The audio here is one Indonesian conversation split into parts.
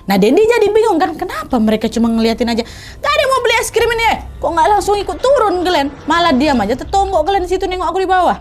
Nah Dendi jadi bingung kan, kenapa mereka cuma ngeliatin aja. Gak ada yang mau beli es krim ini ya? Kok nggak langsung ikut turun kalian? Malah diam aja tetonggok kalian di situ nengok aku di bawah.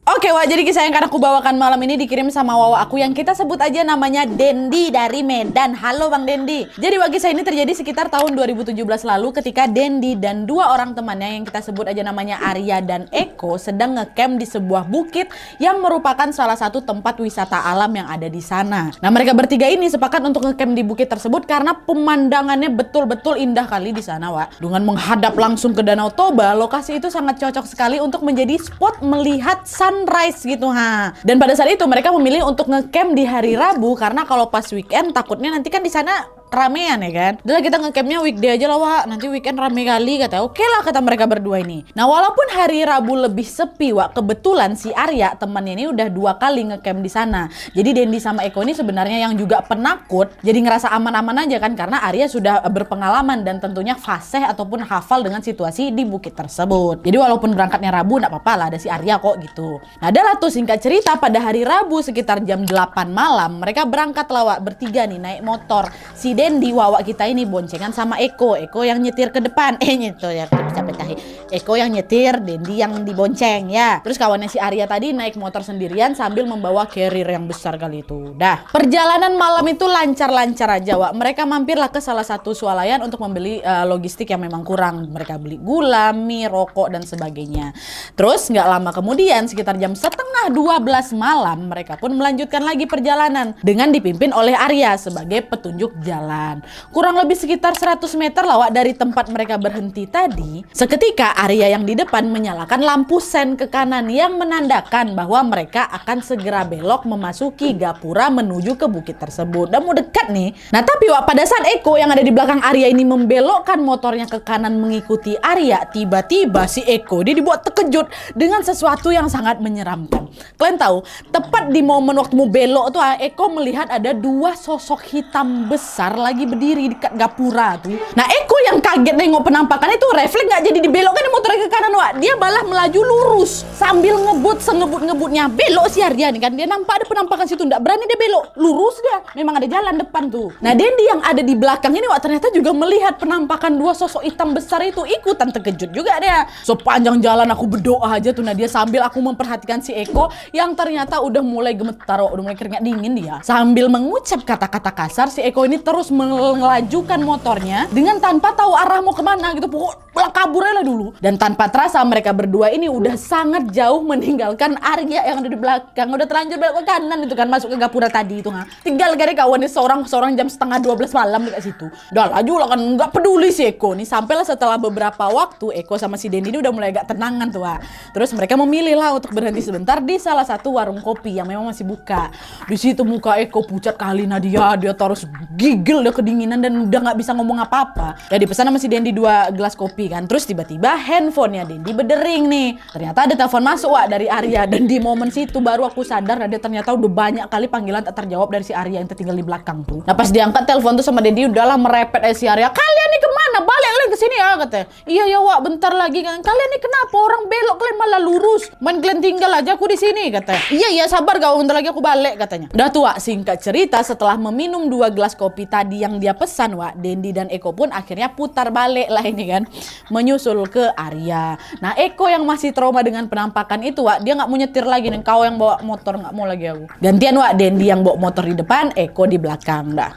Oke Wak, jadi kisah yang akan aku bawakan malam ini dikirim sama Wawa aku yang kita sebut aja namanya Dendi dari Medan. Halo Bang Dendi. Jadi Wak, kisah ini terjadi sekitar tahun 2017 lalu ketika Dendi dan dua orang temannya yang kita sebut aja namanya Arya dan Eko sedang ngecamp di sebuah bukit yang merupakan salah satu tempat wisata alam yang ada di sana. Nah mereka bertiga ini sepakat untuk ngecamp di bukit tersebut karena pemandangannya betul-betul indah kali di sana Wak. Dengan menghadap langsung ke Danau Toba, lokasi itu sangat cocok sekali untuk menjadi spot melihat sunrise gitu ha. Dan pada saat itu mereka memilih untuk ngecamp di hari Rabu karena kalau pas weekend takutnya nanti kan di sana ramean ya kan. Udah kita ngecampnya weekday aja lah Wak, nanti weekend rame kali kata. Oke lah kata mereka berdua ini. Nah walaupun hari Rabu lebih sepi Wak, kebetulan si Arya temannya ini udah 2 kali ngecamp di sana. Jadi Dendi sama Eko ini sebenarnya yang juga penakut, jadi ngerasa aman-aman aja kan karena Arya sudah berpengalaman dan tentunya fasih ataupun hafal dengan situasi di bukit tersebut. Jadi walaupun berangkatnya Rabu nggak apa-apa lah, ada si Arya kok gitu. Nah adalah tuh singkat cerita pada hari Rabu sekitar jam 8 malam mereka berangkat lah Wak, bertiga nih naik motor. Si Dendi Wawa kita ini boncengan sama Eko yang nyetir ke depan, nyetir ya capek tahi. Eko yang nyetir, Dendi yang dibonceng ya. Terus kawannya si Arya tadi naik motor sendirian sambil membawa carrier yang besar kali itu. Dah, perjalanan malam itu lancar-lancar aja Wak. Mereka mampirlah ke salah satu swalayan untuk membeli logistik yang memang kurang. Mereka beli gula, mie, rokok dan sebagainya. Terus nggak lama kemudian sekitar jam setengah 12 malam mereka pun melanjutkan lagi perjalanan dengan dipimpin oleh Arya sebagai petunjuk jalan. Kurang lebih sekitar 100 meter lah Wak dari tempat mereka berhenti tadi. Seketika Arya yang di depan menyalakan lampu sen ke kanan yang menandakan bahwa mereka akan segera belok memasuki gapura menuju ke bukit tersebut. Dan mau dekat nih. Nah tapi Wak, pada saat Eko yang ada di belakang Arya ini membelokkan motornya ke kanan mengikuti Arya, tiba-tiba si Eko dia dibuat terkejut dengan sesuatu yang sangat menyeramkan. Kalian tahu, tepat di momen waktu mau belok tuh Eko melihat ada 2 sosok hitam besar lagi berdiri dekat gapura tuh. Nah Eko yang kaget nengok penampakan itu refleks nggak jadi dibelokkan motornya ke kanan Wak. Dia malah melaju lurus sambil ngebut sengebut-ngebutnya. Belok si Arya nih kan, dia nampak ada penampakan situ, nggak berani dia belok, lurus dia. Memang ada jalan depan tuh. Nah Dendi yang ada di belakang ini Wak ternyata juga melihat penampakan 2 sosok hitam besar itu, ikutan terkejut juga dia. Sepanjang jalan aku berdoa aja tuh nah dia sambil aku memperhatikan si Eko yang ternyata udah mulai gemetar, udah mulai keringat dingin dia. Sambil mengucap kata-kata kasar, si Eko ini terus melajukan motornya dengan tanpa tahu arah mau kemana gitu, pokok kabur aja lah dulu. Dan tanpa terasa mereka berdua ini udah sangat jauh meninggalkan Arya yang ada di belakang, udah terlanjur belok ke kanan itu kan, masuk ke gapura tadi itu ha. Tinggal gak ada kawannya seorang jam setengah 12 malam dekat situ. Udah laju lah kan, nggak peduli si Eko nih. Sampailah setelah beberapa waktu Eko sama si Dendi ini udah mulai agak tenangan tuh ha. Terus mereka memilih lah untuk berhenti sebentar di salah satu warung kopi yang memang masih buka. Di situ muka Eko pucat kali Nadia, dia terus gigil udah kedinginan dan udah nggak bisa ngomong apa-apa. Ya dipesan sama si Dendi 2 gelas kopi kan. Terus tiba-tiba handphonenya Dendi berdering nih. Ternyata ada telepon masuk Wak dari Arya. Dan di momen situ baru aku sadar Nadia ternyata udah banyak kali panggilan tak terjawab dari si Arya yang tertinggal di belakang tuh. Nah pas diangkat telepon tuh sama Dendi udahlah merepet si Arya. Kalian nih kemana? Balik kalian ke sini ya katanya. Iya ya Wak, bentar lagi kan. Kalian nih kenapa orang belok kalian malah lurus? Main kalian tinggal aja aku di sini katanya. Iya sabar kau, bentar lagi aku balik katanya. Udah tuh Wak, singkat cerita setelah meminum 2 gelas kopi tadi yang dia pesan Wak, Dendi dan Eko pun akhirnya putar balik lah ini kan, menyusul ke Arya. Nah Eko yang masih trauma dengan penampakan itu Wak, dia nggak mau nyetir lagi nih, kau yang bawa motor nggak mau lagi aku. Gantian Wak, Dendi yang bawa motor di depan, Eko di belakang dah.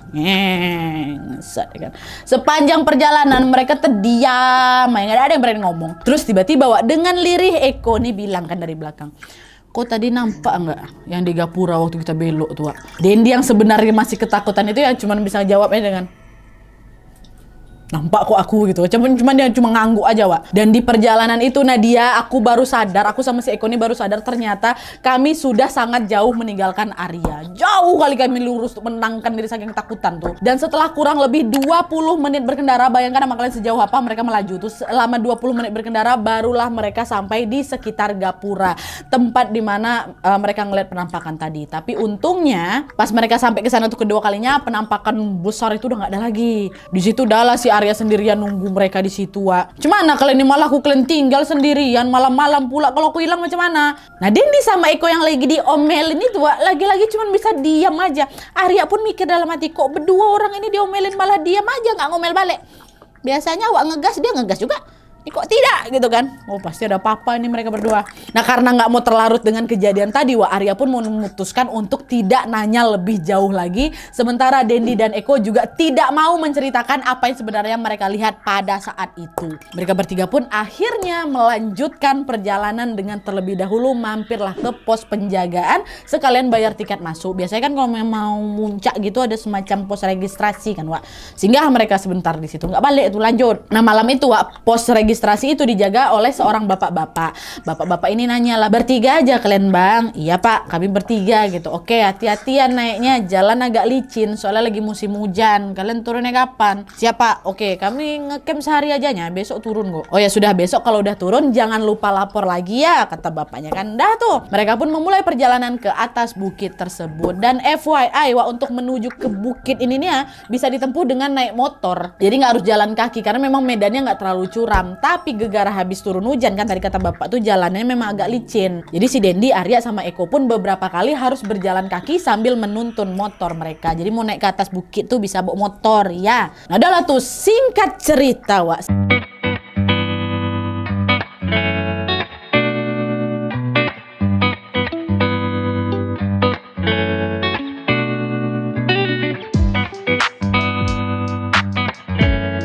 Kan. Sepanjang perjalanan mereka terdiam, nggak ada yang berani ngomong. Terus tiba-tiba Wak, dengan lirih Eko nih bilang kan dari belakang, kok tadi nampak nggak yang di gapura waktu kita belok tuh Wak? Dendi yang sebenarnya masih ketakutan itu yang cuma bisa jawabnya dengan nampak kok aku gitu. Cuman dia cuma ngangguk aja Wak. Dan di perjalanan itu Nadia, aku baru sadar, aku sama si Eko ini baru sadar ternyata kami sudah sangat jauh meninggalkan Arya. Jauh kali kami lurus untuk menenangkan diri saking ketakutan tuh. Dan setelah kurang lebih 20 menit berkendara, bayangkan sama kalian sejauh apa mereka melaju tuh. Selama 20 menit berkendara barulah mereka sampai di sekitar gapura, tempat dimana mereka ngeliat penampakan tadi. Tapi untungnya pas mereka sampai ke sana untuk kedua kalinya, penampakan besar itu udah nggak ada lagi. Di situ udahlah si Arya sendirian nunggu mereka di situ, Wak. Cuma kalian ini malah kalian tinggal sendirian malam-malam pula, kalau aku hilang macam mana? Nah, Dendi sama Eko yang lagi diomelin itu, Wak, lagi-lagi cuma bisa diam aja. Arya pun mikir dalam hati, kok berdua orang ini diomelin malah diam aja, nggak ngomel balik. Biasanya Wak ngegas, dia ngegas juga. Ini kok tidak gitu kan? Oh, pasti ada apa-apa ini mereka berdua. Nah, karena nggak mau terlarut dengan kejadian tadi, Wak, Arya pun memutuskan untuk tidak nanya lebih jauh lagi. Sementara Dendi dan Eko juga tidak mau menceritakan apa yang sebenarnya mereka lihat pada saat itu. Mereka bertiga pun akhirnya melanjutkan perjalanan dengan terlebih dahulu mampirlah ke pos penjagaan sekalian bayar tiket masuk. Biasanya kan kalau mau muncak gitu ada semacam pos registrasi kan, Wak. Singgah mereka sebentar di situ, nggak balik itu lanjut. Nah, malam itu, Wak, pos registrasi itu dijaga oleh seorang bapak-bapak. Bapak-bapak ini nanya lah, bertiga aja kalian, Bang? Iya, Pak, kami bertiga gitu. Oke, hati-hatian naiknya, jalan agak licin soalnya lagi musim hujan. Kalian turunnya kapan? Siapa? Oke, kami ngecamp sehari aja nya, besok turun kok. Oh ya sudah, besok kalau udah turun jangan lupa lapor lagi ya, kata bapaknya kan. Dah tuh, mereka pun memulai perjalanan ke atas bukit tersebut. Dan FYI, Wak, untuk menuju ke bukit ini nih ya, bisa ditempuh dengan naik motor. Jadi nggak harus jalan kaki karena memang medannya nggak terlalu curam. Tapi gegara habis turun hujan kan, tadi kata bapak tuh jalannya memang agak licin. Jadi si Dendi, Arya sama Eko pun beberapa kali harus berjalan kaki sambil menuntun motor mereka. Jadi mau naik ke atas bukit tuh bisa bawa motor ya. Nah, adalah tuh singkat cerita, Wak.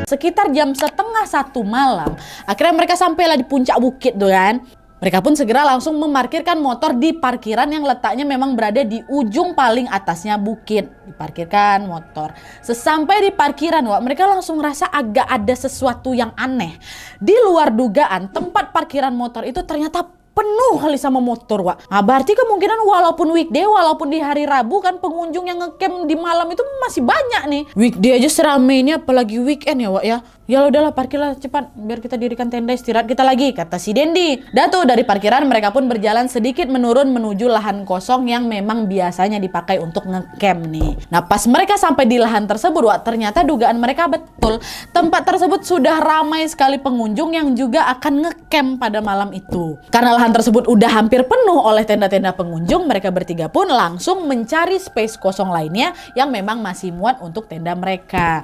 Sekitar jam 12:30 malam, akhirnya mereka sampailah di puncak bukit tuh kan. Mereka pun segera langsung memarkirkan motor di parkiran yang letaknya memang berada di ujung paling atasnya bukit. Diparkirkan motor. Sesampai di parkiran, Wak, mereka langsung ngerasa agak ada sesuatu yang aneh. Di luar dugaan, tempat parkiran motor itu ternyata penuh kali sama motor, Wak. Nah, berarti kemungkinan walaupun weekday, walaupun di hari Rabu kan pengunjung yang ngecamp di malam itu masih banyak nih. Weekday aja seramai ini, apalagi weekend ya, Wak ya. Ya udahlah, parkirlah cepat biar kita dirikan tenda istirahat kita lagi, kata si Dendi. Datu dari parkiran mereka pun berjalan sedikit menurun menuju lahan kosong yang memang biasanya dipakai untuk ngecamp nih. Nah, pas mereka sampai di lahan tersebut, Wak, ternyata dugaan mereka betul. Tempat tersebut sudah ramai sekali pengunjung yang juga akan ngecamp pada malam itu. Karena lahan tersebut udah hampir penuh oleh tenda-tenda pengunjung, mereka bertiga pun langsung mencari space kosong lainnya yang memang masih muat untuk tenda mereka.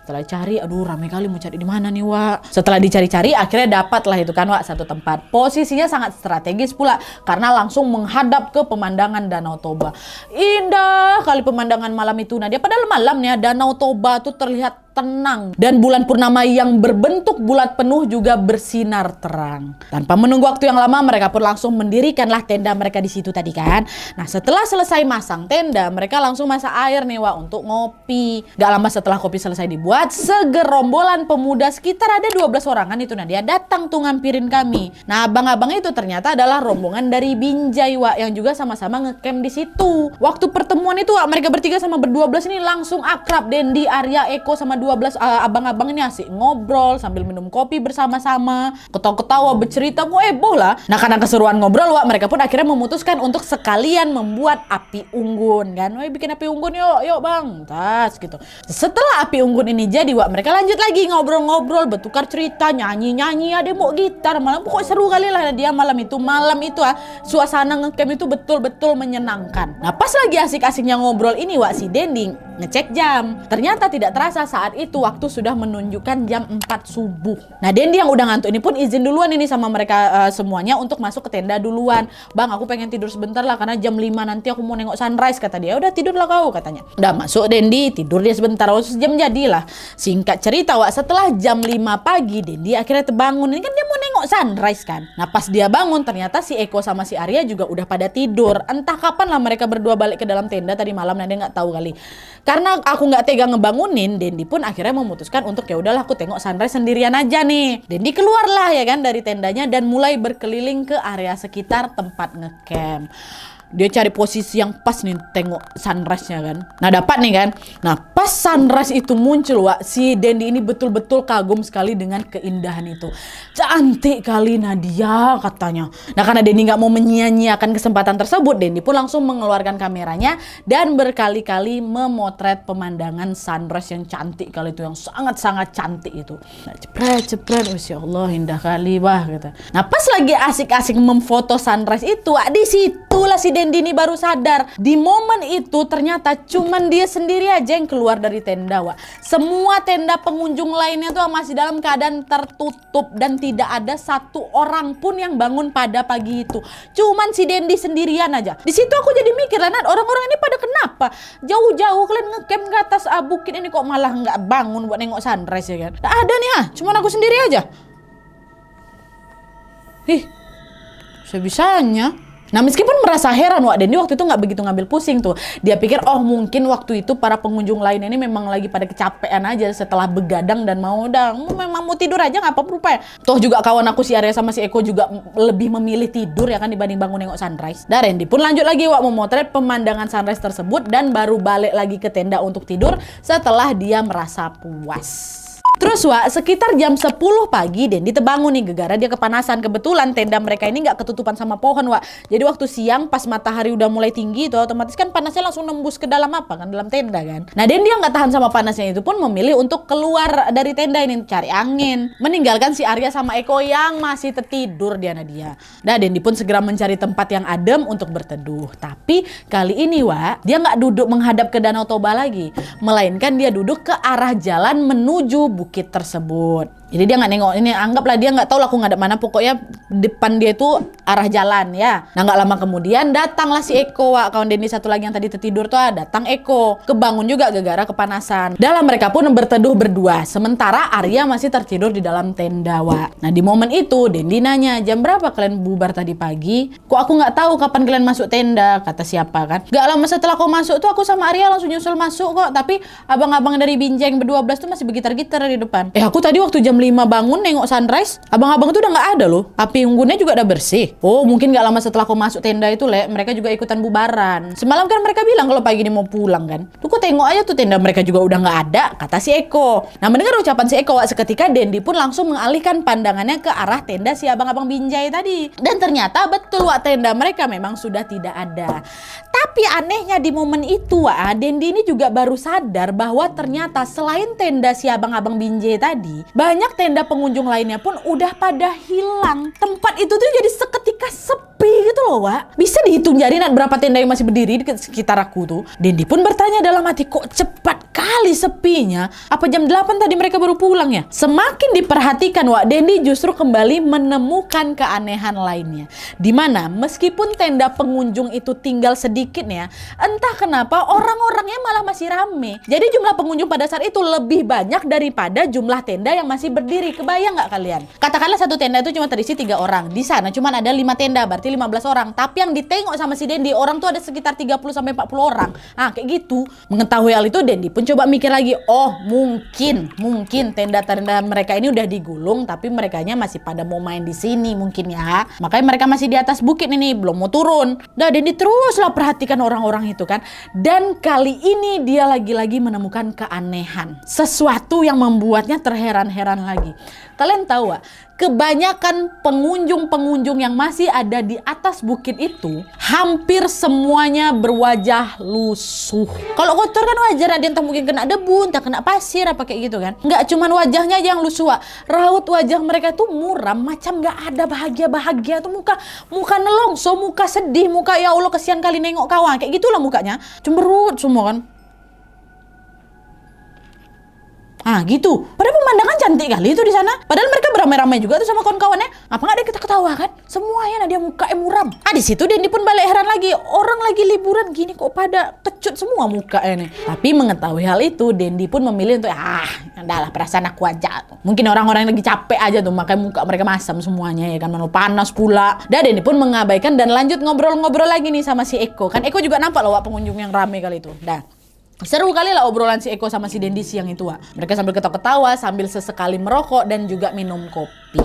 Setelah cari, aduh rame kali, mau cari di mana nih, Wak? Setelah dicari-cari, akhirnya dapatlah itu kan, Wak, satu tempat. Posisinya sangat strategis pula, karena langsung menghadap ke pemandangan Danau Toba. Indah kali pemandangan malam itu. Nah, dia padahal malamnya Danau Toba tuh terlihat tenang. Dan bulan purnama yang berbentuk bulat penuh juga bersinar terang. Tanpa menunggu waktu yang lama, mereka pun langsung mendirikanlah tenda mereka di situ tadi kan. Nah, setelah selesai masang tenda, mereka langsung masak air nih, Wak, untuk ngopi. Gak lama setelah kopi selesai dibuat, segerombolan pemuda sekitar ada 12 orangan itu, nah dia datang tuh ngampirin kami. Nah, abang-abang itu ternyata adalah rombongan dari Binjai, Wak, yang juga sama-sama ngecamp di situ. Waktu pertemuan itu, Wak, mereka bertiga sama berdua belas ini langsung akrab. Dendi, Arya, Eko sama 12 abang-abang ini asik ngobrol sambil minum kopi bersama-sama, ketawa-ketawa, bercerita, heboh lah. Nah, karena keseruan ngobrol, Wak, mereka pun akhirnya memutuskan untuk sekalian membuat api unggun kan. Woi, bikin api unggun yuk Bang. Tas gitu. Setelah api unggun ini jadi, Wak, mereka lanjut lagi ngobrol-ngobrol, bertukar cerita, nyanyi-nyanyi, ada mau gitar, malam pokoknya seru kali lah dia malam itu. Malam itu suasana ngecamp itu betul-betul menyenangkan. Nah, pas lagi asik-asiknya ngobrol ini, Wak, si Dendi ngecek jam. Ternyata tidak terasa saat itu waktu sudah menunjukkan jam 4 subuh. Nah, Dendi yang udah ngantuk ini pun izin duluan ini sama mereka semuanya untuk masuk ke tenda duluan. Bang, aku pengen tidur sebentar lah karena jam 5 nanti aku mau nengok sunrise, kata dia. Udah tidurlah kau, katanya. Udah masuk Dendi, tidur dia sebentar. Oh, sejam jadilah. Singkat cerita, Wak, setelah jam 5 pagi Dendi akhirnya terbangun. Ini kan dia mau nengok sunrise kan. Nah, pas dia bangun ternyata si Eko sama si Arya juga udah pada tidur. Entah kapan lah mereka berdua balik ke dalam tenda tadi malam. Nah, dia nggak tahu kali. Karena aku nggak tega ngebangunin, Dendi pun akhirnya memutuskan untuk ya udahlah aku tengok sunrise sendirian aja nih. Dendi keluarlah ya kan dari tendanya dan mulai berkeliling ke area sekitar tempat ngecamp. Dia cari posisi yang pas nih tengok sunrise-nya kan. Nah dapat nih kan. Nah pas sunrise itu muncul Wak, si Dendi ini betul-betul kagum sekali dengan keindahan itu. Cantik kali Nadia katanya. Nah karena Dendi nggak mau menyia-nyiakan kesempatan tersebut, Dendi pun langsung mengeluarkan kameranya dan berkali-kali memotret pemandangan sunrise yang cantik kali itu, yang sangat-sangat cantik itu. Nah cepret, Masya Allah indah kali bah gitu. Nah pas lagi asik-asik memfoto sunrise itu, di situlah si Dendi ini baru sadar. Di momen itu ternyata cuman dia sendiri aja yang keluar dari tenda Wak. Semua tenda pengunjung lainnya tuh masih dalam keadaan tertutup dan tidak ada satu orang pun yang bangun pada pagi itu. Cuman si Dendi sendirian aja. Di situ aku jadi mikir, Nat, orang-orang ini pada kenapa? Jauh-jauh kalian ngecamp ke atas bukit ini kok malah nggak bangun buat nengok sunrise ya kan? Nggak ada nih cuman aku sendiri aja. Sebisanya. Nah meskipun merasa heran Wak, Dendi waktu itu nggak begitu ngambil pusing tuh. Dia pikir mungkin waktu itu para pengunjung lain ini memang lagi pada kecapean aja setelah begadang dan memang mau tidur aja nggak apa-apa rupanya. Toh juga kawan aku si Arya sama si Eko juga lebih memilih tidur ya kan dibanding bangun nengok sunrise. Dan Dendi pun lanjut lagi Wak memotret pemandangan sunrise tersebut dan baru balik lagi ke tenda untuk tidur setelah dia merasa puas. Terus Wak, sekitar jam 10 pagi Dendi terbangun nih gegara dia kepanasan. Kebetulan tenda mereka ini nggak ketutupan sama pohon Wak. Jadi waktu siang pas matahari udah mulai tinggi itu otomatis kan panasnya langsung nembus ke dalam dalam tenda kan. Nah Dendi yang nggak tahan sama panasnya itu pun memilih untuk keluar dari tenda ini cari angin, meninggalkan si Arya sama Eko yang masih tertidur dia Nadia. Nah Dendi pun segera mencari tempat yang adem untuk berteduh. Tapi kali ini Wak, dia nggak duduk menghadap ke Danau Toba lagi, melainkan dia duduk ke arah jalan menuju bukit tersebut. Jadi dia nggak nengok ini, anggaplah dia nggak tahu lah aku ngadep mana, pokoknya depan dia itu arah jalan ya. Nah nggak lama kemudian datanglah si Eko Wak, kawan Dendi satu lagi yang tadi tertidur tuh datang Eko, kebangun juga gara-gara kepanasan. Dalam mereka pun berteduh berdua, sementara Arya masih tertidur di dalam tenda Wak. Nah di momen itu Dendi nanya, jam berapa kalian bubar tadi pagi? Kok aku nggak tahu kapan kalian masuk tenda? Kata siapa kan? Gak lama setelah kau masuk tuh aku sama Arya langsung nyusul masuk kok, tapi abang-abang dari Binjai yang berdua belas tuh masih bergitar-gitar di depan. Aku tadi waktu jam 5 bangun nengok sunrise, abang-abang itu udah nggak ada loh. Api unggunnya juga udah bersih. Oh mungkin nggak lama setelah aku masuk tenda itu mereka juga ikutan bubaran. Semalam kan mereka bilang kalau pagi ini mau pulang kan. Tuh kok tengok aja tuh tenda mereka juga udah nggak ada, kata si Eko. Nah mendengar ucapan si Eko Wak, seketika Dendi pun langsung mengalihkan pandangannya ke arah tenda si abang-abang Binjai tadi. Dan ternyata betul Wak, tenda mereka memang sudah tidak ada. Tapi anehnya di momen itu Wak, Dendi ini juga baru sadar bahwa ternyata selain tenda si abang-abang Binjai tadi, banyak tenda pengunjung lainnya pun udah pada hilang. Tempat itu tuh jadi seketika sepi gitu loh Wak. Bisa dihitung jari berapa tenda yang masih berdiri di sekitar aku tuh. Dendi pun bertanya dalam hati, kok cepat kali sepinya? Apa jam 8 tadi mereka baru pulang ya? Semakin diperhatikan Wak, Dendi justru kembali menemukan keanehan lainnya. Dimana meskipun tenda pengunjung itu tinggal sedikit ya, entah kenapa orang-orangnya malah masih rame. Jadi jumlah pengunjung pada saat itu lebih banyak daripada jumlah tenda yang masih berdiri. Kebayang nggak kalian? Katakanlah satu tenda itu cuma terisi 3 orang. Di sana cuma ada 5 tenda, berarti 15 orang. Tapi yang ditengok sama si Dendi, orang tuh ada sekitar 30-40 orang. Kayak gitu. Mengetahui hal itu, Dendi pun coba mikir lagi. Oh, mungkin tenda-tenda mereka ini udah digulung, tapi merekanya masih pada mau main di sini mungkin ya. Makanya mereka masih di atas bukit ini, belum mau turun. Nah, Dendi teruslah perhatikan orang-orang itu kan. Dan kali ini dia lagi-lagi menemukan keanehan. Sesuatu yang membuatnya terheran-heran lagi. Kalian tahu gak? Kebanyakan pengunjung-pengunjung yang masih ada di atas bukit itu hampir semuanya berwajah lusuh. Kalau kotor kan wajar, ada entah mungkin kena debu, entah kena pasir apa kayak gitu kan. Nggak cuman wajahnya aja yang lusuh, Wak. Raut wajah mereka tuh muram, macam nggak ada bahagia-bahagia tuh, muka nelongso, muka sedih, muka ya Allah kesian kali nengok kawan, kayak gitulah mukanya. Cemberut semua kan. Gitu. Padahal pemandangan cantik kali itu di sana. Padahal mereka beramai-ramai juga tuh sama kawan-kawannya. Apa nggak ada kita ketawa kan? Semuanya dia mukanya muram. Di situ Dendi pun balik heran lagi. Orang lagi liburan gini kok pada kecut semua mukanya nih. Tapi mengetahui hal itu, Dendi pun memilih untuk adalah perasaan aku aja tuh. Mungkin orang-orang yang lagi capek aja tuh, makanya muka mereka masam semuanya ya kan, mana panas pula. Dan Dendi pun mengabaikan dan lanjut ngobrol-ngobrol lagi nih sama si Eko. Kan Eko juga nampak loh Wak, pengunjung yang rame kali itu. Seru kali lah obrolan si Eko sama si Dendi siang itu, Wak. Mereka sambil ketawa-ketawa, sambil sesekali merokok dan juga minum kopi.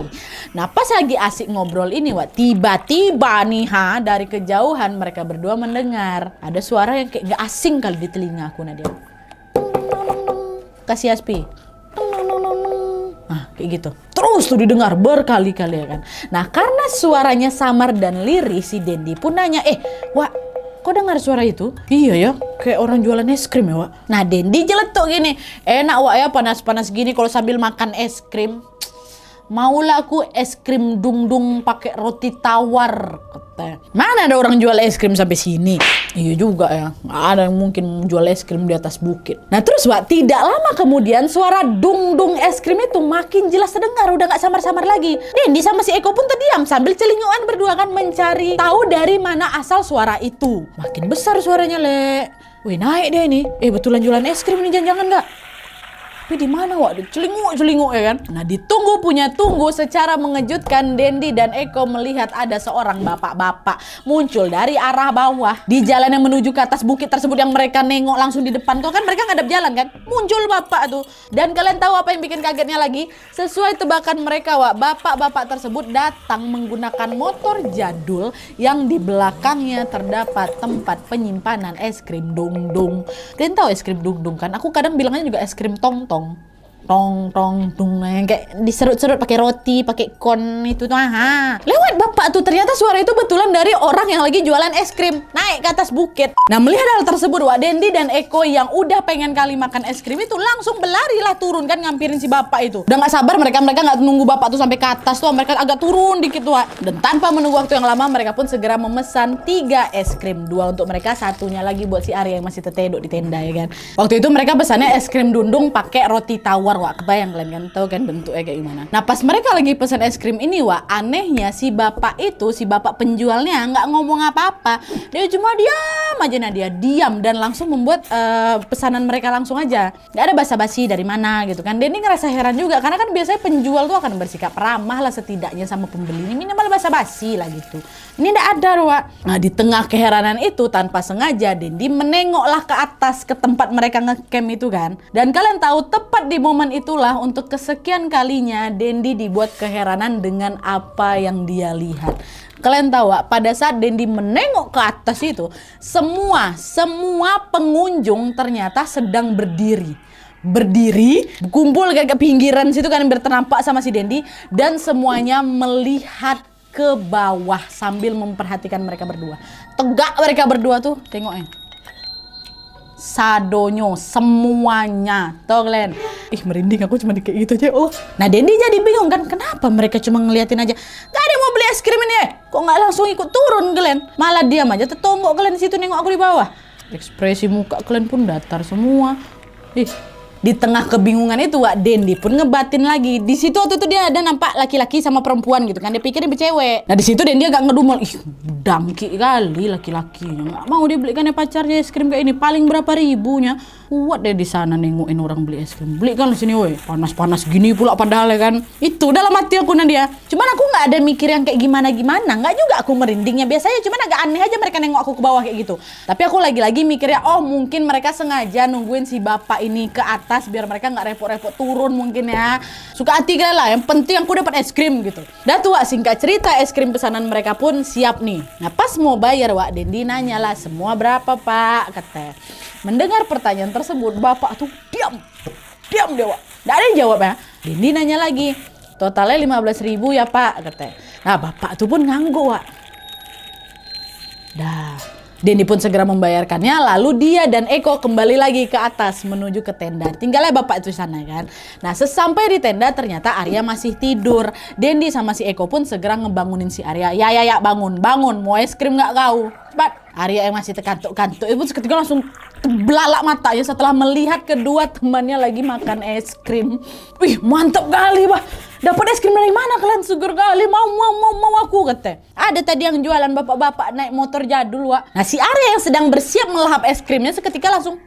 Nah, pas lagi asik ngobrol ini, Wak, tiba-tiba nih, dari kejauhan mereka berdua mendengar ada suara yang kayak gak asing kali di telinga aku, Nadia. Kasih Aspi. Nah, kayak gitu. Terus tuh didengar berkali-kali ya kan. Nah, karena suaranya samar dan lirih, si Dendi pun nanya, Wak, kok dengar suara itu? Iya ya, kayak orang jualan es krim ya, Wak. Nah, Dendi jeletuk gini. Enak, Wak, ya panas-panas gini kalau sambil makan es krim. Maulah aku es krim dung-dung pakai roti tawar, kata. Mana ada orang jual es krim sampai sini? Iya juga ya, nggak ada yang mungkin jual es krim di atas bukit. Nah terus, Wak, tidak lama kemudian suara dung-dung es krim itu makin jelas terdengar, udah nggak samar-samar lagi. Dendi sama si Eko pun terdiam sambil celinguan berdua kan mencari tahu dari mana asal suara itu. Makin besar suaranya, Le. Wih, naik deh ini. Betulan jualan es krim ini jangan-jangan nggak? Tapi di mana, Wak? Celinguk ya kan? Nah, ditunggu secara mengejutkan Dendi dan Eko melihat ada seorang bapak-bapak muncul dari arah bawah di jalan yang menuju ke atas bukit tersebut yang mereka nengok langsung di depan. Kok kan mereka ngadep jalan kan? Muncul bapak tuh. Dan kalian tahu apa yang bikin kagetnya lagi? Sesuai tebakan mereka, Wak, bapak-bapak tersebut datang menggunakan motor jadul yang di belakangnya terdapat tempat penyimpanan es krim dung-dung. Kalian tahu es krim dung-dung kan? Aku kadang bilangnya juga es krim tong dung, yang kayak diserut-serut pakai roti, pakai kon itu tuh. Lewat bapak tuh, ternyata suara itu betulan dari orang yang lagi jualan es krim naik ke atas bukit. Nah, melihat hal tersebut, Wak, Dendi dan Eko yang udah pengen kali makan es krim itu langsung berlari lah turun kan ngampirin si bapak itu. Udah nggak sabar mereka nggak nunggu bapak tuh sampai ke atas tuh, mereka agak turun dikit, Wak. Dan tanpa menunggu waktu yang lama mereka pun segera memesan 3 es krim, 2 untuk mereka, satunya lagi buat si Arya yang masih tertedok di tenda ya kan. Waktu itu mereka pesannya es krim dundung pakai roti tawar, Wak. Kebayang kalian kan, tahu kan bentuknya kayak gimana. Nah, pas mereka lagi pesan es krim ini, Wak, anehnya si bapak penjualnya nggak ngomong apa-apa. Dia cuma diam aja, dia diam dan langsung membuat pesanan mereka langsung aja. Nggak ada basa-basi dari mana gitu kan. Denny ngerasa heran juga karena kan biasanya penjual tuh akan bersikap ramah lah setidaknya sama pembeli. Ini minimal basa-basi lah gitu. Ini nggak ada, Wak. Nah, di tengah keheranan itu tanpa sengaja Dendi menengoklah ke atas ke tempat mereka ngecamp itu kan. Dan kalian tahu tepat di momen itulah untuk kesekian kalinya Dendi dibuat keheranan dengan apa yang dia lihat. Kalian tahu, Wak, pada saat Dendi menengok ke atas itu, semua pengunjung ternyata sedang berdiri, kumpul kayak ke pinggiran situ kan berternampak sama si Dendi, dan semuanya melihat ke bawah sambil memperhatikan mereka berdua. Tegak mereka berdua tuh, tengoknya. Sadonyo semuanya, tuh kalian. Merinding aku cuma kayak gitu aja. Nah, Dendi jadi bingung kan, kenapa mereka cuma ngeliatin aja? Gak ada yang mau beli es krim ini ya? Kok nggak langsung ikut turun kalian? Malah diam aja tetonggok kalian di situ nengok aku di bawah. Ekspresi muka kalian pun datar semua. Di tengah kebingungan itu, Wak, Dendi pun ngebatin lagi. Di situ waktu itu dia ada nampak laki-laki sama perempuan gitu kan. Dia pikir dia cewek. Nah, di situ Dendi agak ngedumel. Dangki kali laki-lakinya. Nggak mau dibelikan pacarnya es krim kayak ini. Paling berapa ribunya. Kuat deh di sana nengokin orang beli es krim. Beli kan di sini, woi. Panas-panas gini pula padahal ya kan. Itu dalam hati aku, Nadia. Cuman aku nggak ada mikir yang kayak gimana-gimana. Nggak juga aku merindingnya. Biasanya cuman agak aneh aja mereka nengok aku ke bawah kayak gitu. Tapi aku lagi-lagi mikirnya, mungkin mereka sengaja nungguin si bapak ini ke atas biar mereka nggak repot-repot turun mungkin ya. Suka hati kalian lah. Yang penting aku dapat es krim gitu. Dah tuh, Wak, singkat cerita es krim pesanan mereka pun siap nih. Nah, pas mau bayar, Wak, Dendi nanya lah, semua berapa, Pak? Katanya. Mendengar pertanyaan tersebut, bapak tuh diam dia, Wak. Nggak ada yang jawab ya. Dendi nanya lagi, totalnya 15.000 ya, Pak? Katanya. Nah, bapak tuh pun ngangguk, Wak. Dah. Dendi pun segera membayarkannya, lalu dia dan Eko kembali lagi ke atas menuju ke tenda. Tinggalnya bapak itu sana kan. Nah, sesampai di tenda ternyata Arya masih tidur. Dendi sama si Eko pun segera ngebangunin si Arya. Ya, bangun. Mau es krim nggak kau? Cepat. Arya yang masih terkantuk-kantuk itu seketika langsung belalak matanya setelah melihat kedua temannya lagi makan es krim. Wih, mantap kali, Bah. Dapat es krim dari mana kalian? Seger kali. Mau aku, kata. Ada tadi yang jualan bapak-bapak naik motor jadul, Wak. Nah, si Arya yang sedang bersiap melahap es krimnya seketika langsung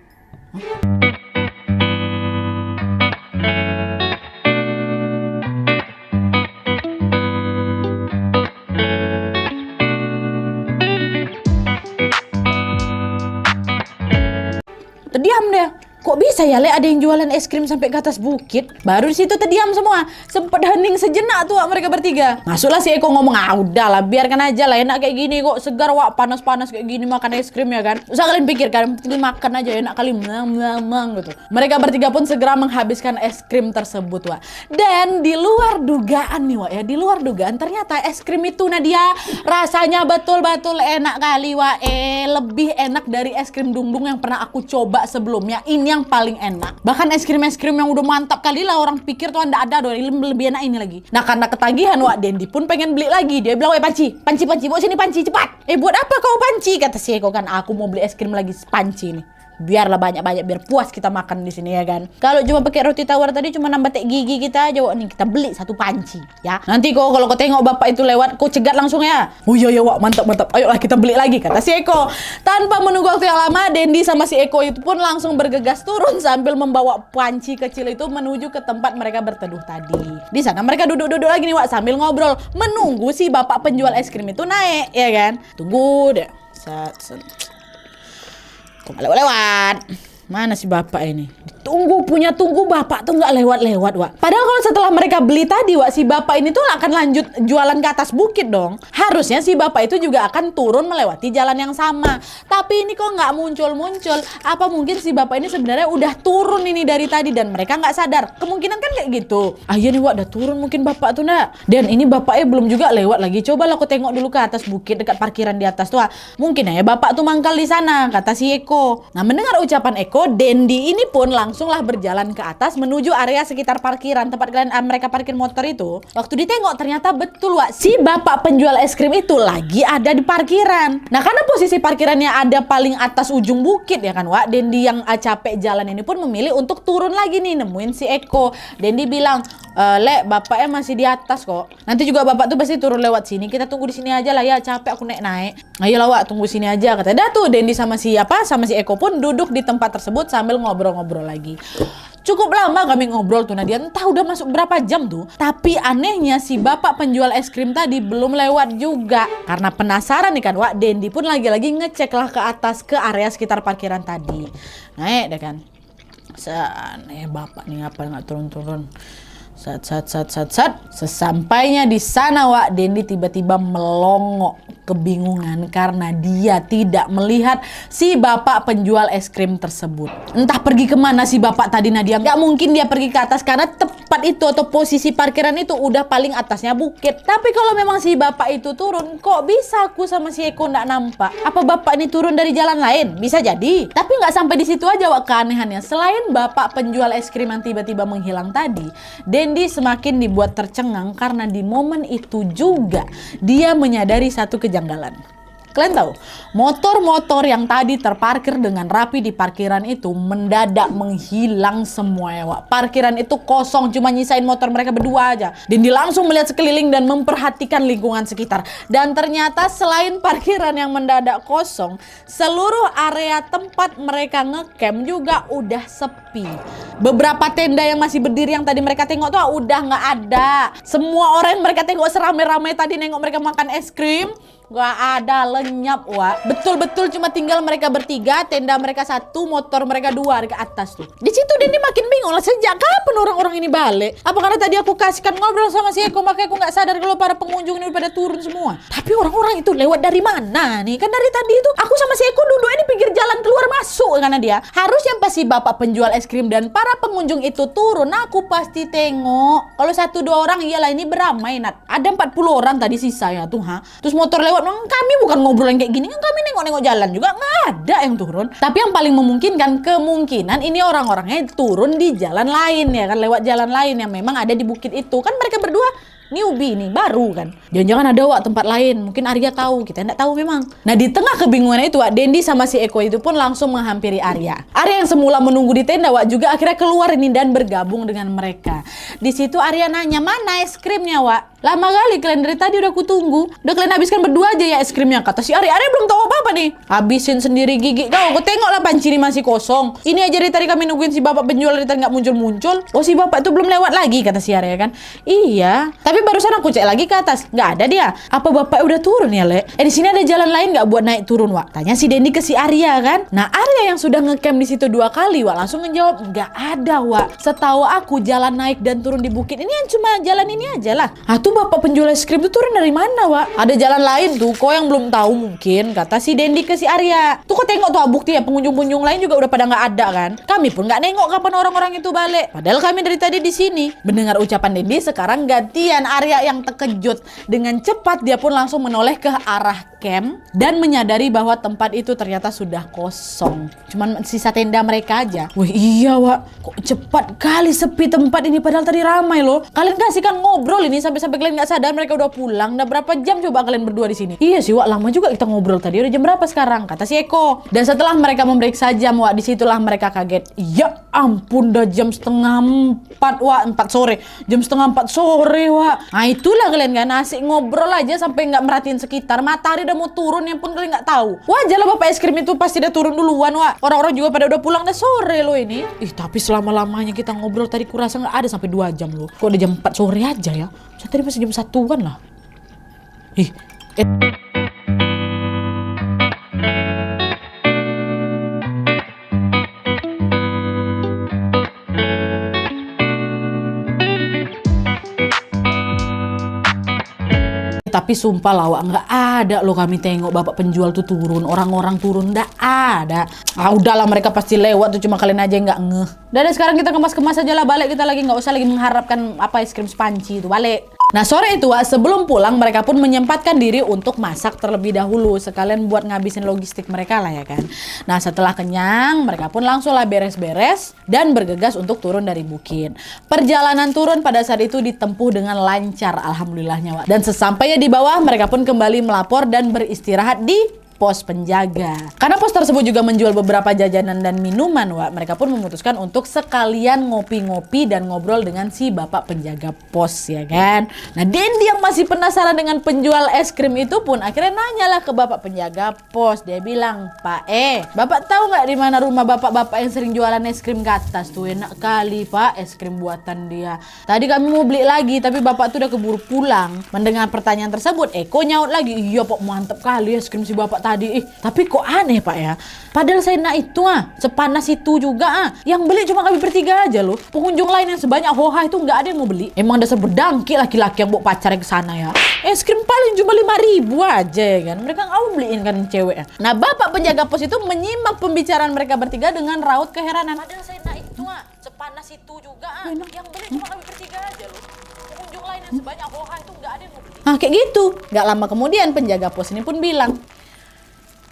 terdiam terdiam dia. Kok bisa ya Le ada yang jualan es krim sampai ke atas bukit? Baru di situ terdiam semua. Sempet hening sejenak tuh mereka bertiga. Masuklah si Eko ngomong, udahlah biarkan aja lah, enak kayak gini kok, segar wak, panas-panas kayak gini makan es krim ya kan. Usah kalian pikirkan, makan aja enak kali mang gitu. Mereka bertiga pun segera menghabiskan es krim tersebut wak. Dan di luar dugaan nih wak ya, di luar dugaan ternyata es krim itu Nadia rasanya betul-betul enak kali wak. Lebih enak dari es krim Dung-Dung yang pernah aku coba sebelumnya. Ini yang paling enak. Bahkan es krim yang udah mantap kali lah orang pikir tuh ada lebih enak ini lagi. Nah karena ketagihan wak, Dendi pun pengen beli lagi. Dia bilang, panci, bawa sini panci cepat. Buat apa kau panci? Kata si Eko kan, aku mau beli es krim lagi panci nih. Biarlah banyak-banyak biar puas kita makan di sini ya kan. Kalau cuma pakai roti tawar tadi cuma nambah tek gigi kita aja wak, nih kita beli satu panci ya. Nanti kalau kau tengok bapak itu lewat, kau cegat langsung ya. Oh iya wak, mantap. Ayolah kita beli lagi kata si Eko. Tanpa menunggu waktu yang lama, Dendi sama si Eko itu pun langsung bergegas turun sambil membawa panci kecil itu menuju ke tempat mereka berteduh tadi. Di sana mereka duduk-duduk lagi nih wak sambil ngobrol menunggu si bapak penjual es krim itu naik ya kan. Tunggu deh. Kok gak lewat-lewat? Mana si bapak ini? Tunggu bapak tuh nggak lewat-lewat wak. Padahal kalau setelah mereka beli tadi wak, si bapak ini tuh akan lanjut jualan ke atas bukit dong. Harusnya si bapak itu juga akan turun melewati jalan yang sama. Tapi ini kok nggak muncul-muncul. Apa mungkin si bapak ini sebenarnya udah turun ini dari tadi dan mereka nggak sadar? Kemungkinan kan kayak gitu. Iya nih wak, udah turun mungkin bapak tuh nak. Dan ini bapaknya belum juga lewat lagi. Coba lah aku tengok dulu ke atas bukit dekat parkiran di atas tuh wak. Mungkin ya bapak tuh mangkal di sana kata si Eko. Nah mendengar ucapan Eko, Dendi ini pun langsunglah berjalan ke atas menuju area sekitar parkiran tempat mereka parkir motor itu. Waktu ditengok ternyata betul wak, si bapak penjual es krim itu lagi ada di parkiran. Nah karena posisi parkirannya ada paling atas ujung bukit ya kan wak, Dendi yang capek jalan ini pun memilih untuk turun lagi nih nemuin si Eko. Dendi bilang, Lek bapaknya masih di atas kok. Nanti juga bapak tuh pasti turun lewat sini. Kita tunggu di sini aja lah ya, capek aku naik. Ayolah wak, tunggu sini aja kata. Dah tuh Dendi sama si Eko pun duduk di tempat tersebut sambil ngobrol-ngobrol lagi. Cukup lama kami ngobrol tuh Nadia, entah udah masuk berapa jam tuh. Tapi anehnya si bapak penjual es krim tadi belum lewat juga. Karena penasaran nih kan wak, Dendi pun lagi-lagi ngecek lah ke atas ke area sekitar parkiran tadi. Naik deh kan. Bapak nih ngapa nggak turun-turun. Sesampainya di sana wak, Dendi tiba-tiba melongok kebingungan karena dia tidak melihat si bapak penjual es krim tersebut. Entah pergi kemana si bapak tadi Nadia. Gak mungkin dia pergi ke atas karena tepat itu atau posisi parkiran itu udah paling atasnya bukit. Tapi kalau memang si bapak itu turun, kok bisa aku sama si Eko nggak nampak? Apa bapak ini turun dari jalan lain? Bisa jadi. Tapi nggak sampai di situ aja wak keanehannya. Selain bapak penjual es krim yang tiba-tiba menghilang tadi, Dendi semakin dibuat tercengang karena di momen itu juga dia menyadari satu kejanggalan. Kalian tahu, motor-motor yang tadi terparkir dengan rapi di parkiran itu mendadak menghilang semua ya wak. Parkiran itu kosong, cuma nyisain motor mereka berdua aja. Dendi langsung melihat sekeliling dan memperhatikan lingkungan sekitar. Dan ternyata selain parkiran yang mendadak kosong, seluruh area tempat mereka ngecamp juga udah sepi. Beberapa tenda yang masih berdiri yang tadi mereka tengok tuh udah nggak ada. Semua orang yang mereka tengok seramai-ramai tadi nengok mereka makan es krim, gak ada, lenyap wak. Betul-betul cuma tinggal mereka bertiga, tenda mereka satu, motor mereka dua di atas tuh. Di situ Dendi makin bingung lah, sejak kapan orang-orang ini balik? Apa karena tadi aku kasihkan ngobrol sama si Eko, makanya aku gak sadar kalau para pengunjung ini pada turun semua. Tapi orang-orang itu lewat dari mana nih? Kan dari tadi itu aku sama si Eko duduk ini pinggir jalan keluar masuk karena dia. Harusnya pasti bapak penjual es krim dan para pengunjung itu turun, aku pasti tengok. Kalau 1-2 orang iyalah ini beramai Nat. Ada 40 orang tadi sisa ya tuh Terus motor lewat, kami bukan ngobrol yang kayak gini kan, kami nengok-nengok jalan juga nggak ada yang turun. Tapi yang paling memungkinkan kemungkinan ini orang-orangnya turun di jalan lain ya kan, lewat jalan lain yang memang ada di bukit itu. Kan mereka berdua newbie nih, baru kan. Jangan-jangan ada wak tempat lain, mungkin Arya tahu, kita nggak tahu memang. Nah di tengah kebingungan itu wak, Dendi sama si Eko itu pun langsung menghampiri Arya. Arya yang semula menunggu di tenda wak juga akhirnya keluar ini dan bergabung dengan mereka. Di situ Arya nanya, mana es krimnya wak? Lama kali kalian, dari tadi udah kutunggu. Udah kalian habiskan berdua aja ya es krimnya. Kata si Arya belum tahu apa-apa nih. Habisin sendiri gigi kau tengoklah panci ini masih kosong. Ini aja dari tadi kami nungguin si bapak penjual dari tadi nggak muncul-muncul. Oh, si bapak itu belum lewat lagi, kata si Arya kan. Iya, tapi barusan aku cek lagi ke atas, nggak ada dia. Apa bapak udah turun ya, Le? Di sini ada jalan lain nggak buat naik turun, Wak? Tanya si Dendi ke si Arya kan. Nah, Arya yang sudah ngecamp di situ 2 kali, Wak, langsung ngejawab, nggak ada, Wak. Setahu aku jalan naik dan turun di bukit ini yang cuma jalan ini aja lah. Ah, tuh bapak penjual es krim itu turun dari mana, Wak? Ada jalan lain tuh, kau yang belum tahu mungkin, kata si Dendi ke si Arya. Tuh kau tengok tuh bukti ya, pengunjung-pengunjung lain juga udah pada nggak ada kan. Kami pun nggak nengok kapan orang-orang itu balik. Padahal kami dari tadi di sini. Mendengar ucapan Dendi, sekarang gantian Arya yang terkejut. Dengan cepat dia pun langsung menoleh ke arah camp dan menyadari bahwa tempat itu ternyata sudah kosong. Cuman sisa tenda mereka aja. Wih iya, Wak, kok cepat kali sepi tempat ini, padahal tadi ramai loh. Kalian kasih kan ngobrol ini sampai kalian nggak sadar mereka udah pulang. Udah berapa jam coba kalian berdua di sini? Iya sih, Wak, lama juga kita ngobrol tadi. Udah jam berapa sekarang? Kata si Eko. Dan setelah mereka memeriksa jam, Wak, disitulah mereka kaget. Ya ampun, udah jam 3:30, Wak, 4 sore. Jam 3:30 sore, Wak. Nah itulah kalian kan asik ngobrol aja sampai nggak merhatiin sekitar. Matahari udah mau turun yang pun kalian nggak tahu. Wajar lah bapak es krim itu pasti udah turun duluan, Wak. Orang-orang juga pada udah pulang, udah sore loh ini. Tapi selama-lamanya kita ngobrol tadi kurasa nggak ada sampai 2 jam loh. Kok udah jam 4 sore aja ya? Saya tadi masih jam 1-an lah. Tapi sumpah lah, Wak, nggak ada loh kami tengok bapak penjual tuh turun, orang-orang turun, nggak ada. Ah udahlah, mereka pasti lewat tuh, cuma kalian aja yang nggak ngeh. Dan sekarang kita kemas-kemas aja lah, balik kita lagi, nggak usah lagi mengharapkan apa es krim spanci itu, balik. Nah sore itu, Wak, sebelum pulang mereka pun menyempatkan diri untuk masak terlebih dahulu, sekalian buat ngabisin logistik mereka lah ya kan. Nah setelah kenyang mereka pun langsung lah beres-beres dan bergegas untuk turun dari bukit. Perjalanan turun pada saat itu ditempuh dengan lancar, alhamdulillahnya, Wak. Dan sesampainya di bawah mereka pun kembali melapor dan beristirahat di pos penjaga. Karena pos tersebut juga menjual beberapa jajanan dan minuman, Wak, mereka pun memutuskan untuk sekalian ngopi-ngopi dan ngobrol dengan si bapak penjaga pos ya kan. Nah Dendi yang masih penasaran dengan penjual es krim itu pun akhirnya nanyalah ke bapak penjaga pos. Dia bilang, Pak bapak tahu nggak di mana rumah bapak-bapak yang sering jualan es krim ke atas tuh? Enak kali, Pak, es krim buatan dia. Tadi kami mau beli lagi tapi bapak tuh udah keburu pulang. Mendengar pertanyaan tersebut, Eko nyaut lagi, iya Pak, mantep kali es krim si bapak tadi. Tapi kok aneh, Pak ya? Padahal saya nak itu sepanas itu juga Yang beli cuma kami bertiga aja loh. Pengunjung lain yang sebanyak Hoha itu nggak ada yang mau beli. Emang dasar berdangki laki-laki yang bawa pacarnya ke sana ya. Es krim paling cuma 5.000 aja ya kan. Mereka nggak mau beliin kan cewek. Nah bapak penjaga pos itu menyimak pembicaraan mereka bertiga dengan raut keheranan. Padahal saya nak itu sepanas itu juga Yang beli cuma kami bertiga aja loh. Pengunjung lain yang sebanyak Hoha itu nggak ada yang mau beli. Kayak gitu. Nggak lama kemudian penjaga pos ini pun bilang,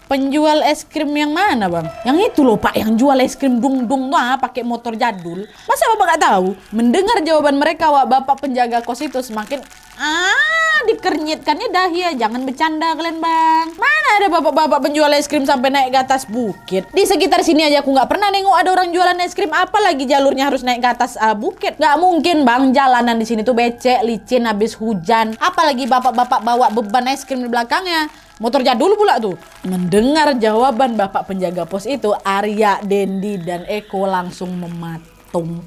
penjual es krim yang mana, Bang? Yang itu loh, Pak, yang jual es krim dung-dung pakai motor jadul. Masa Bapak nggak tahu? Mendengar jawaban mereka, Wak, bapak penjaga kos itu semakin dikernyitkannya dahi ya. Jangan bercanda kalian, Bang. Mana ada bapak-bapak penjual es krim sampai naik ke atas bukit? Di sekitar sini aja aku nggak pernah nengok ada orang jualan es krim, apalagi jalurnya harus naik ke atas bukit. Nggak mungkin, Bang. Jalanan di sini tuh becek, licin, habis hujan. Apalagi bapak-bapak bawa beban es krim di belakangnya. Motor jadul pula tuh. Mendengar jawaban bapak penjaga pos itu, Arya, Dendi, dan Eko langsung mematung.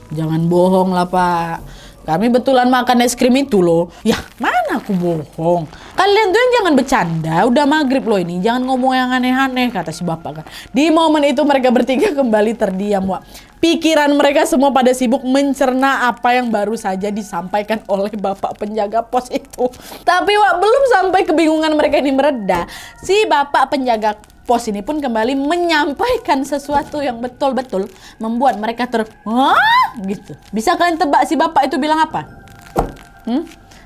Jangan bohong lah, Pak. Kami betulan makan es krim itu loh. Ya mana aku bohong. Kalian tuh yang jangan bercanda. Udah maghrib loh ini. Jangan ngomong yang aneh-aneh, kata si bapak kan. Di momen itu mereka bertiga kembali terdiam, Wak. Pikiran mereka semua pada sibuk mencerna apa yang baru saja disampaikan oleh bapak penjaga pos itu. Tapi, Wak, belum sampai kebingungan mereka ini mereda, si bapak penjaga pos ini pun kembali menyampaikan sesuatu yang betul-betul membuat mereka gitu. Bisa kalian tebak si bapak itu bilang apa?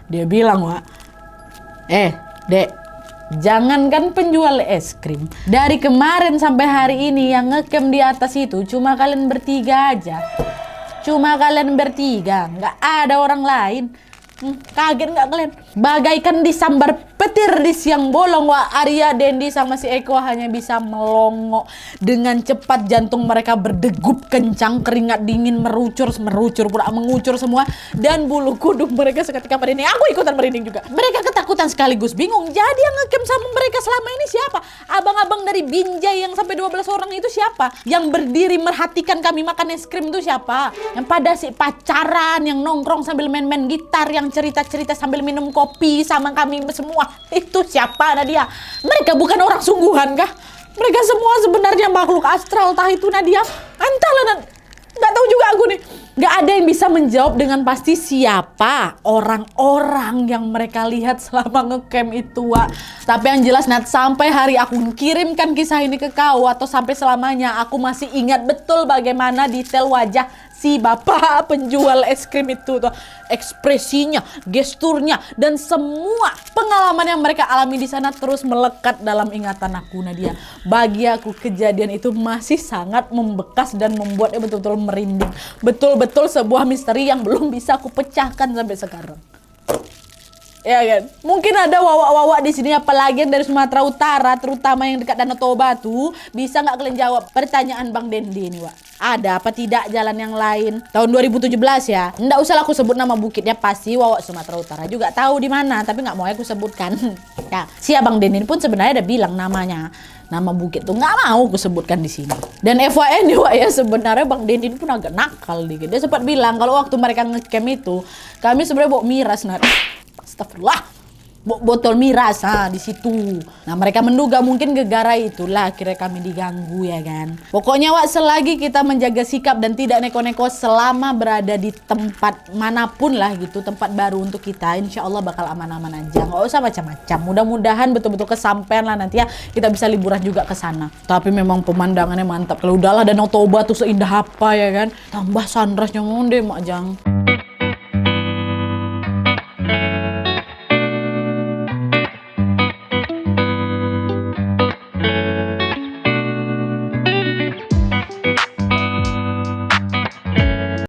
Dia bilang, Wak, Dek, jangankan penjual es krim, dari kemarin sampai hari ini yang ngecamp di atas itu cuma kalian bertiga aja. Cuma kalian bertiga, nggak ada orang lain. Kaget nggak kalian? Bagaikan disambar petir di siang bolong. Wah, Arya, Dendi sama si Eko hanya bisa melongo. Dengan cepat jantung mereka berdegup kencang, keringat dingin merucur pula mengucur semua, dan bulu kuduk mereka seketika merinding. Aku ikutan merinding juga. Mereka ketakutan sekaligus bingung. Jadi yang ngecamp sama mereka selama ini siapa? Abang-abang dari Binjai yang sampai 12 orang itu siapa? Yang berdiri merhatikan kami makan es krim itu siapa? Yang pada si pacaran, yang nongkrong sambil main-main gitar, yang cerita-cerita sambil minum kopi sama kami semua, itu siapa Nadia? Mereka bukan orang sungguhan kah? Mereka semua sebenarnya makhluk astral, tah itu Nadia. Entahlah, nggak tahu juga aku nih. Nggak ada yang bisa menjawab dengan pasti siapa orang-orang yang mereka lihat selama ngecamp itu, Wak. Tapi yang jelas, Nat, sampai hari aku kirimkan kisah ini ke kau atau sampai selamanya, aku masih ingat betul bagaimana detail wajah si bapak penjual es krim itu tuh, ekspresinya, gesturnya, dan semua pengalaman yang mereka alami di sana terus melekat dalam ingatan aku, Nadia. Bagi aku kejadian itu masih sangat membekas dan membuatnya betul-betul merinding. Betul-betul sebuah misteri yang belum bisa aku pecahkan sampai sekarang. Ya kan? Mungkin ada wawa-wawa di sini, apalagi yang dari Sumatera Utara, terutama yang dekat Danau Toba tuh, bisa nggak kalian jawab pertanyaan Bang Dendi ini, Wak? Ada apa tidak jalan yang lain? Tahun 2017 ya. Nggak usah aku sebut nama bukitnya, pasti wawa Sumatera Utara juga tahu di mana, tapi nggak mau aku sebutkan. Ya, si Abang Dendi pun sebenarnya ada bilang namanya. Nama bukit tuh nggak mau aku sebutkan di sini. Dan FYI nih, Wak, ya, sebenarnya Bang Dendi pun agak nakal dikit. Dia sempat bilang kalau waktu mereka ngecamp itu, kami sebenarnya bawa miras, Nat. Astagfirullah, botol miras di situ. Nah, mereka menduga mungkin gegara itulah akhirnya kami diganggu, ya kan. Pokoknya, Wak, selagi kita menjaga sikap dan tidak neko-neko selama berada di tempat manapun lah gitu, tempat baru untuk kita, insya Allah bakal aman-aman aja. Nggak usah macam-macam. Mudah-mudahan betul-betul kesampean lah nanti ya, kita bisa liburan juga ke sana. Tapi memang pemandangannya mantap. Kalau udahlah Danau Toba tuh seindah apa, ya kan. Tambah sunrise-nya monde, Mak Jang.